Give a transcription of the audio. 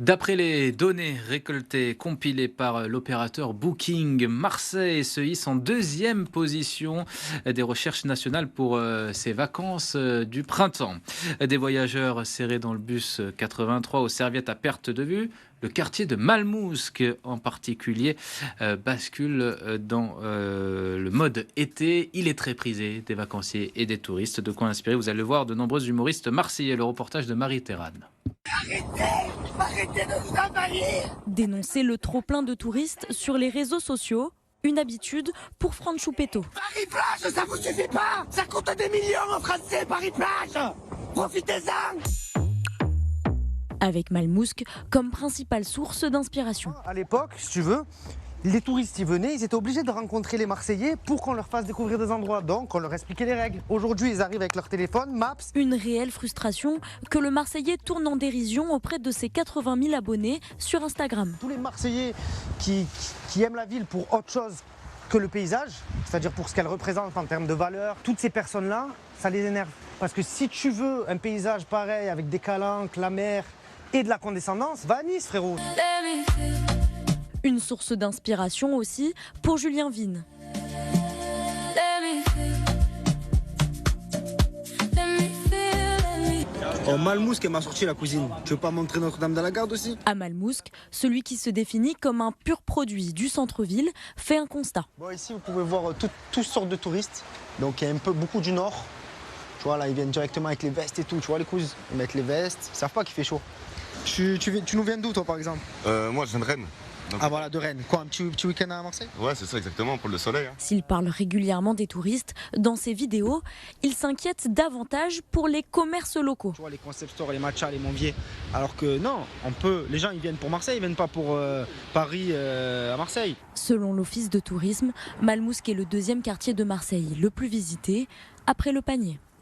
D'après les données récoltées, compilées par l'opérateur Booking, Marseille se hisse en deuxième position des recherches nationales pour ses vacances du printemps. Des voyageurs serrés dans le bus 83 aux serviettes à perte de vue. Le quartier de Malmousque en particulier bascule dans le mode été. Il est très prisé des vacanciers et des touristes. De quoi inspirer, vous allez le voir, de nombreux humoristes marseillais. Le reportage de Marie Terrane. Arrêtez de vous envahir! Dénoncer le trop-plein de touristes sur les réseaux sociaux, une habitude pour Franck Choupetto. Paris-Plage, ça vous suffit pas! Ça coûte des millions en français, Paris-Plage! Profitez-en! Avec Malmousque comme principale source d'inspiration. À l'époque, si tu veux, les touristes y venaient, ils étaient obligés de rencontrer les Marseillais pour qu'on leur fasse découvrir des endroits. Donc, on leur expliquait les règles. Aujourd'hui, ils arrivent avec leur téléphone, Maps. Une réelle frustration que le Marseillais tourne en dérision auprès de ses 80 000 abonnés sur Instagram. Tous les Marseillais qui aiment la ville pour autre chose que le paysage, c'est-à-dire pour ce qu'elle représente en termes de valeur, toutes ces personnes-là, ça les énerve. Parce que si tu veux un paysage pareil avec des calanques, la mer et de la condescendance, va à Nice, frérot. Une source d'inspiration aussi pour Julien Vigne. Oh, Malmousque, elle m'a sorti la cousine. Tu veux pas montrer Notre-Dame de la Garde aussi? À Malmousque, celui qui se définit comme un pur produit du centre-ville fait un constat. Bon, ici, vous pouvez voir toutes sortes de touristes. Donc, il y a beaucoup du nord. Tu vois, là, ils viennent directement avec les vestes et tout. Tu vois, les cousins, ils mettent les vestes. Ils savent pas qu'il fait chaud. Tu nous viens d'où, toi, par exemple? Moi, je viens de Rennes. Donc... Ah, voilà, de Rennes. Quoi, un petit week-end à Marseille? Ouais, c'est ça, exactement, pour le soleil. Hein. S'il parle régulièrement des touristes, dans ses vidéos, il s'inquiète davantage pour les commerces locaux. Tu vois, les concept stores, les matchas, les Monviers. Alors que non, les gens, ils viennent pour Marseille, ils viennent pas pour Paris à Marseille. Selon l'Office de tourisme, Malmousque est le deuxième quartier de Marseille le plus visité, après le Panier.